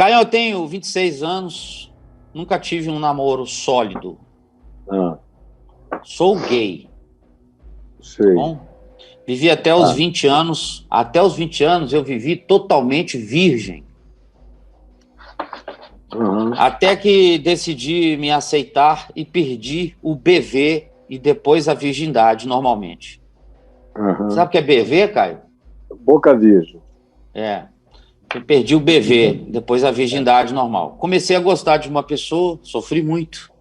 Caio, eu tenho 26 anos, nunca tive um namoro sólido. Ah, Sou gay, tá sei. bom? Vivi até os 20 anos. Até os 20 anos eu vivi totalmente virgem. Uhum. Até que decidi me aceitar e perdi o BV e depois a virgindade normalmente. Uhum. Sabe o que é BV, Caio? Boca Virgem. É. Eu perdi o BV, depois a virgindade normal. Comecei a gostar de uma pessoa, sofri muito.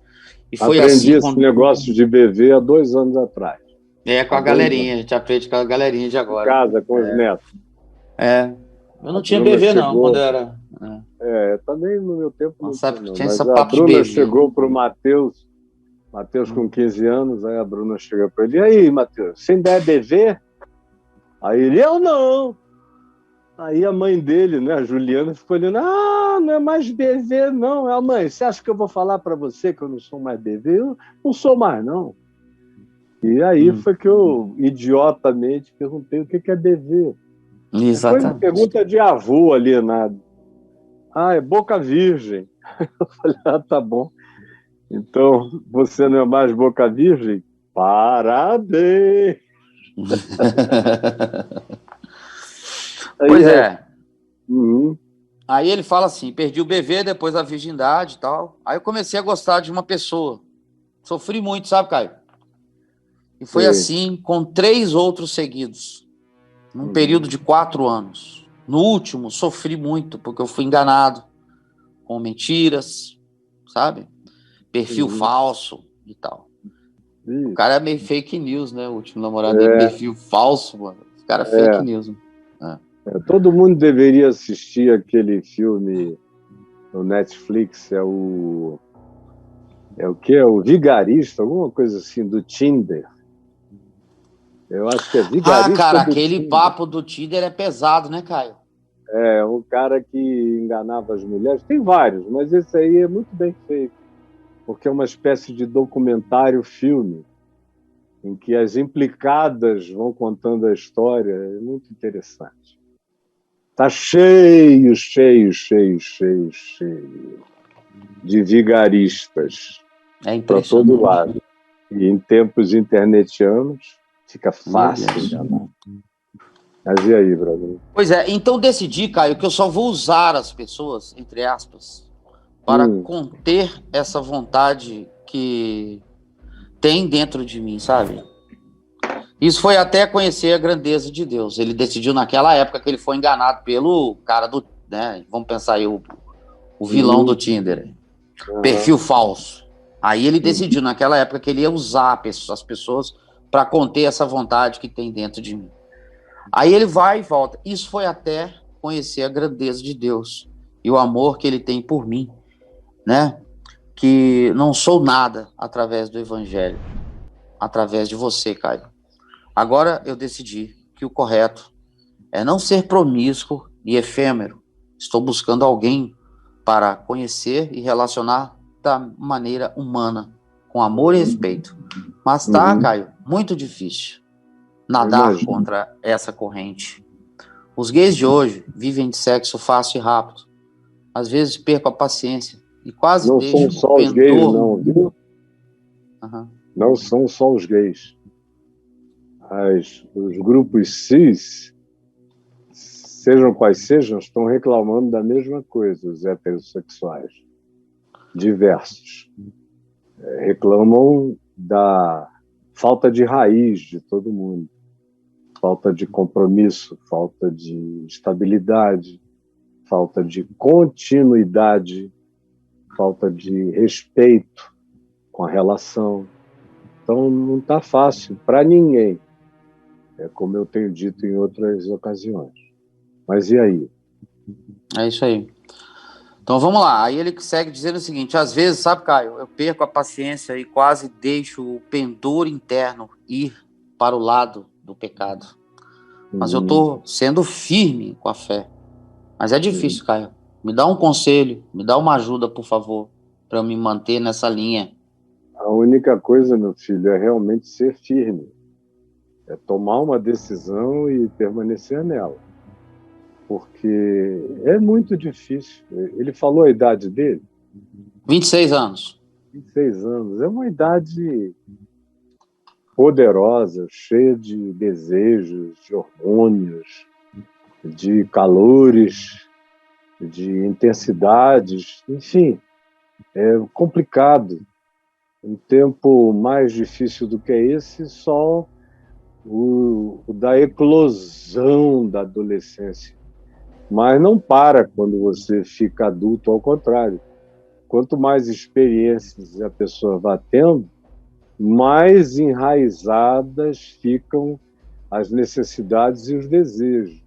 E foi Aprendi assim esse com, negócio de BV há 2 anos atrás. com Há a 2 anos. galerinha. A gente aprende com a galerinha de Em agora. casa, com os netos. É. Eu A não tinha Bruna BV, não, quando eu chegou. era. Também no meu tempo não Nossa tinha, época não. tinha esse Mas a papo de Bruna BV. chegou para o Matheus com 15 anos, aí a Bruna chegou para ele: e aí, Matheus, você ainda é BV? Aí ele: eu não. Aí a mãe dele, né, a Juliana, ficou olhando: ah, não é mais BV, não. A mãe, você acha que eu vou falar para você que eu não sou mais BV? Eu não sou mais, não. E aí foi que eu, idiotamente, perguntei o que é BV. É coisa, Exatamente. pergunta de avô alienado. Ah, é Boca Virgem. Eu falei: ah, tá bom. Então, você não é mais Boca Virgem? Parabéns! Aí Pois é. é. Uhum, Aí ele fala assim: perdi o BV, depois a virgindade e tal. Aí eu comecei a gostar de uma pessoa. Sofri muito, sabe, Caio? E foi sei. assim com 3 outros seguidos, num período Uhum, de 4 anos. No último, sofri muito, porque eu fui enganado com mentiras, sabe? Perfil uhum. falso e tal. O Ih, cara é meio fake news, né? O último namorado dele, É, perfil falso, mano. O cara é fake é, news. É. todo mundo deveria assistir aquele filme no Netflix, é o quê? É o Vigarista, alguma coisa assim, do Tinder. Eu acho que é Ah, Vigarista cara, do aquele Tinder. papo do Tinder é pesado, né, Caio? É um cara que enganava as mulheres. Tem vários, mas esse aí é muito bem feito, porque é uma espécie de documentário filme em que as implicadas vão contando a história. É muito interessante. Tá cheio, cheio, cheio, cheio, cheio de vigaristas É para todo impressionante. lado. E em tempos internetianos, fica Meu fácil Deus. enganar. Mas e aí, brother? Pois é, então decidi, Caio, que eu só vou usar as pessoas, entre aspas, para Hum, conter essa vontade que tem dentro de mim, sabe? Isso foi até conhecer a grandeza de Deus. Ele decidiu naquela época que ele foi enganado pelo cara do, né? Vamos pensar aí, o vilão do uhum, Tinder. uhum, Perfil falso. Aí ele uhum. decidiu naquela época que ele ia usar as pessoas para conter essa vontade que tem dentro de mim. Aí ele vai e volta. Isso foi até conhecer a grandeza de Deus e o amor que ele tem por mim, né? Que não sou nada através do evangelho, através de você, Caio. Agora eu decidi que o correto é não ser promíscuo e efêmero. Estou buscando alguém para conhecer e relacionar da maneira humana, com amor e respeito. Mas tá, Uhum. Caio, muito difícil Eu nadar imagino. contra essa corrente. Os gays de hoje vivem de sexo fácil e rápido. Às vezes perco a paciência e quase Não são deixo o só os gays, pendor. não, viu? Uhum. Não são só os gays. Os grupos cis, sejam quais sejam, estão reclamando da mesma coisa, os heterossexuais, diversos. Reclamam da falta de raiz de todo mundo, falta de compromisso, falta de estabilidade, falta de continuidade, falta de respeito com a relação. Então, não está fácil para ninguém, é como eu tenho dito em outras ocasiões. Mas e aí? É isso aí. Então vamos lá. Aí ele segue dizendo o seguinte: às vezes, sabe, Caio, eu perco a paciência e quase deixo o pendor interno ir para o lado do pecado. Mas eu Uhum, estou sendo firme com a fé. Mas é uhum. difícil, Caio. Me dá um conselho, me dá uma ajuda, por favor, para eu me manter nessa linha. A única coisa, meu filho, é realmente ser firme, é tomar uma decisão e permanecer nela. porque é muito difícil. Ele falou a idade dele? 26 anos. 26 anos. É uma idade poderosa, cheia de desejos, de hormônios, de calores, de intensidades, enfim, é complicado. Um tempo mais difícil do que esse, só o da eclosão da adolescência. Mas não para quando você fica adulto, ao contrário. Quanto mais experiências a pessoa vai tendo, mais enraizadas ficam as necessidades e os desejos.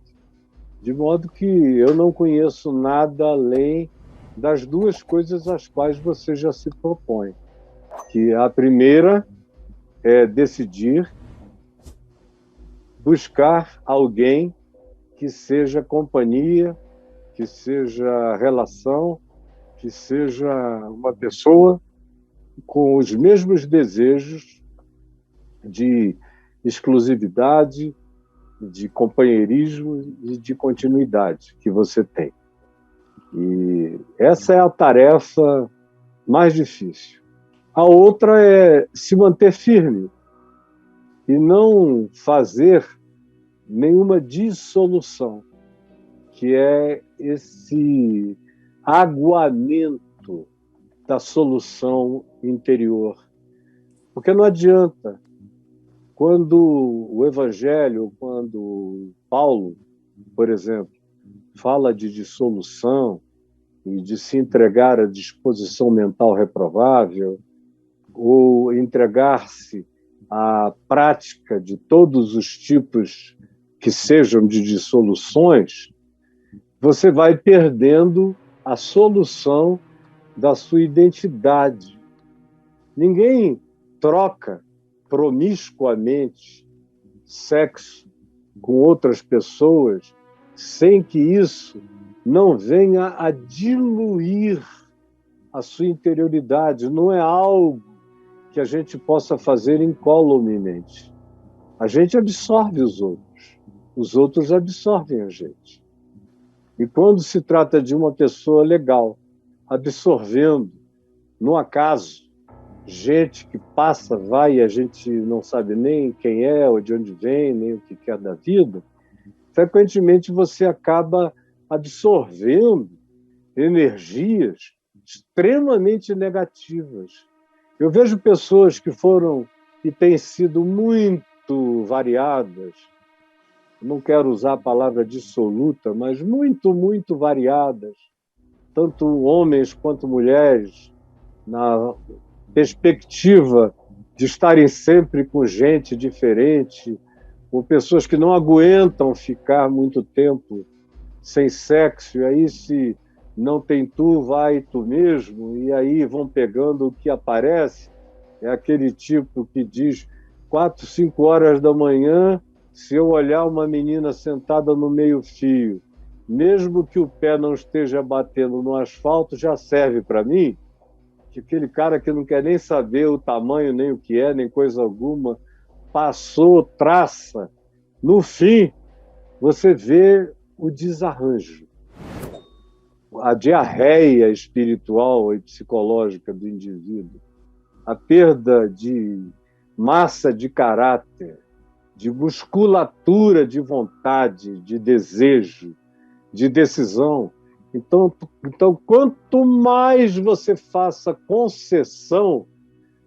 De modo que eu não conheço nada além das duas coisas às quais você já se propõe. Que a primeira é decidir buscar alguém que seja companhia, que seja relação, que seja uma pessoa com os mesmos desejos de exclusividade, de companheirismo e de continuidade que você tem. E essa é a tarefa mais difícil. A outra é se manter firme e não fazer nenhuma dissolução, que é esse aguamento da solução interior. Porque não adianta. Quando o Evangelho, quando Paulo, por exemplo, fala de dissolução e de se entregar à disposição mental reprovável, ou entregar-se à prática de todos os tipos que sejam de dissoluções, você vai perdendo a solução da sua identidade. Ninguém troca promiscuamente sexo com outras pessoas sem que isso não venha a diluir a sua interioridade. Não é algo que a gente possa fazer incolumemente. A gente absorve os outros absorvem a gente. E quando se trata de uma pessoa legal, absorvendo, no acaso, gente que passa, vai, e a gente não sabe nem quem é, ou de onde vem, nem o que quer da vida, frequentemente você acaba absorvendo energias extremamente negativas. Eu vejo pessoas que foram e têm sido muito variadas, não quero usar a palavra dissoluta, mas muito, muito variadas, tanto homens quanto mulheres, na perspectiva de estarem sempre com gente diferente, com pessoas que não aguentam ficar muito tempo sem sexo, e aí se não tem tu, vai tu mesmo, e aí vão pegando o que aparece. É aquele tipo que diz 4, 5 horas da manhã, se eu olhar uma menina sentada no meio-fio, mesmo que o pé não esteja batendo no asfalto, já serve para mim. Que aquele cara que não quer nem saber o tamanho, nem o que é, nem coisa alguma, passou, traça. No fim, você vê o desarranjo, a diarreia espiritual e psicológica do indivíduo, a perda de massa de caráter, de musculatura de vontade, de desejo, de decisão. Então, quanto mais você faça concessão,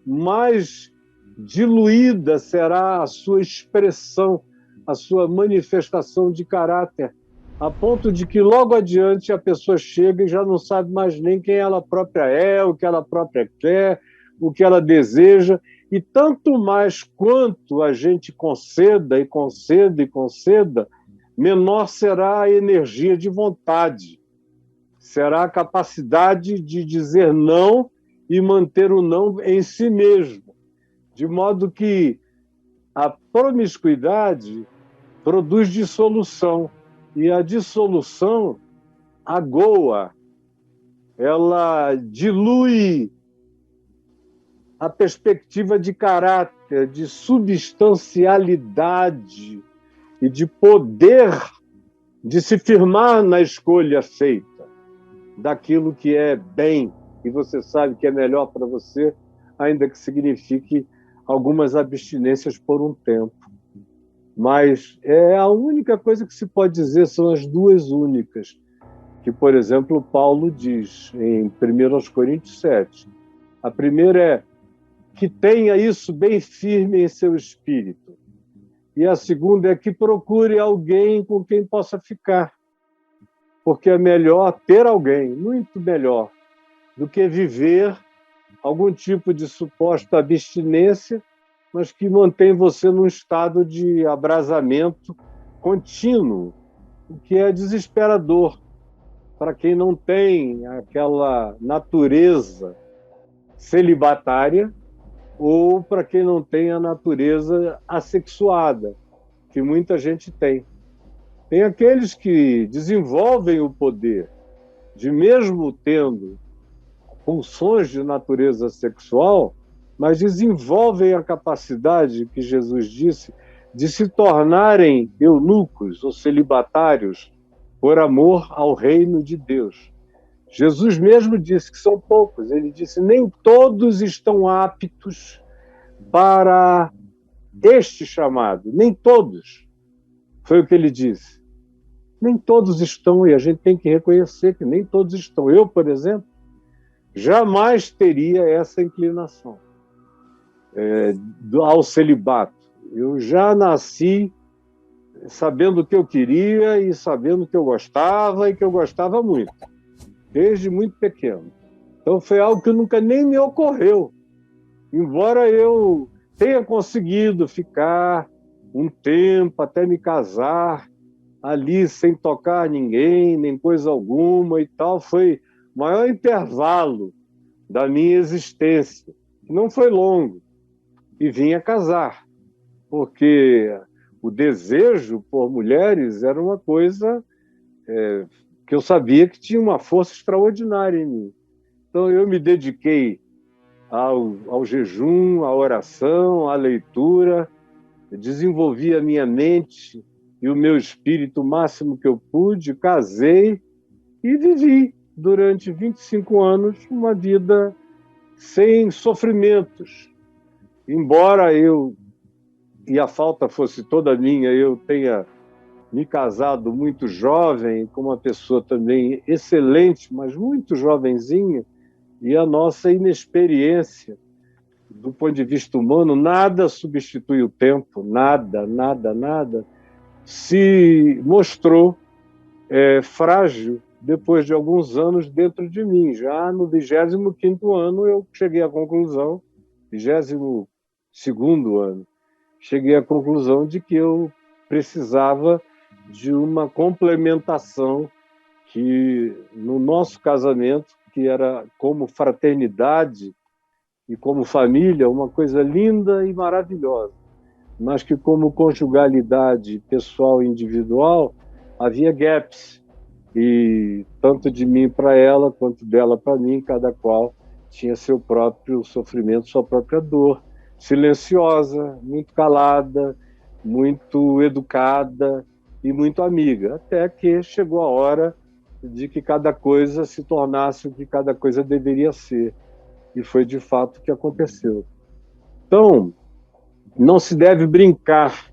mais diluída será a sua expressão, a sua manifestação de caráter, a ponto de que logo adiante a pessoa chega e já não sabe mais nem quem ela própria é, o que ela própria quer, o que ela deseja, e tanto mais quanto a gente conceda e conceda e conceda, menor será a energia de vontade, será a capacidade de dizer não e manter o não em si mesmo, de modo que a promiscuidade produz dissolução, e a dissolução agoa, ela dilui a perspectiva de caráter, de substancialidade e de poder de se firmar na escolha feita, daquilo que é bem e você sabe que é melhor para você, ainda que signifique algumas abstinências por um tempo. Mas é a única coisa que se pode dizer, são as duas únicas, que, por exemplo, Paulo diz em 1 Coríntios 7. A primeira é que tenha isso bem firme em seu espírito. E a segunda é que procure alguém com quem possa ficar. Porque é melhor ter alguém, muito melhor, do que viver algum tipo de suposta abstinência, mas que mantém você num estado de abrasamento contínuo, o que é desesperador para quem não tem aquela natureza celibatária ou para quem não tem a natureza assexuada, que muita gente tem. Tem aqueles que desenvolvem o poder de, mesmo tendo pulsões de natureza sexual, mas desenvolvem a capacidade, que Jesus disse, de se tornarem eunucos ou celibatários por amor ao reino de Deus. Jesus mesmo disse que são poucos. Ele disse, nem todos estão aptos para este chamado. Nem todos. Foi o que ele disse. Nem todos estão, e a gente tem que reconhecer que nem todos estão. Eu, por exemplo, jamais teria essa inclinação ao celibato. Eu já nasci sabendo o que eu queria e sabendo que eu gostava e que eu gostava muito, desde muito pequeno. Então foi algo que nunca nem me ocorreu. Embora eu tenha conseguido ficar um tempo até me casar ali sem tocar ninguém, nem coisa alguma e tal, foi o maior intervalo da minha existência, que não foi longo, e vim a casar, porque o desejo por mulheres era uma coisa que eu sabia que tinha uma força extraordinária em mim. Então eu me dediquei ao jejum, à oração, à leitura, desenvolvi a minha mente e o meu espírito o máximo que eu pude, casei e vivi durante 25 anos uma vida sem sofrimentos. Embora eu, e a falta fosse toda minha, eu tenha me casado muito jovem, com uma pessoa também excelente, mas muito jovenzinha, e a nossa inexperiência do ponto de vista humano, nada substitui o tempo, nada, nada, nada, se mostrou frágil depois de alguns anos dentro de mim. Já no 25º ano eu cheguei à conclusão, 22º ano, cheguei à conclusão de que eu precisava de uma complementação que, no nosso casamento, que era como fraternidade e como família, uma coisa linda e maravilhosa, mas que como conjugalidade pessoal e individual havia gaps, e tanto de mim para ela quanto dela para mim, cada qual tinha seu próprio sofrimento, sua própria dor, silenciosa, muito calada, muito educada e muito amiga, até que chegou a hora de que cada coisa se tornasse o que cada coisa deveria ser. E foi de fato o que aconteceu. Então, não se deve brincar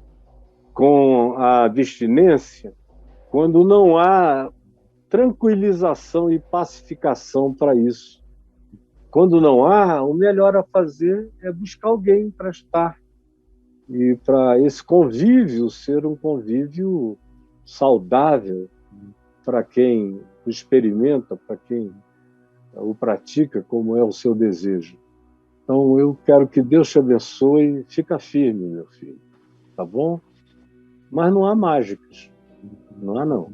com a abstinência quando não há tranquilização e pacificação para isso. Quando não há, o melhor a fazer é buscar alguém para estar. E para esse convívio ser um convívio saudável para quem o experimenta, para quem o pratica, como é o seu desejo. Então, eu quero que Deus te abençoe. Fica firme, meu filho, tá bom? Mas não há mágicas. Não há, não.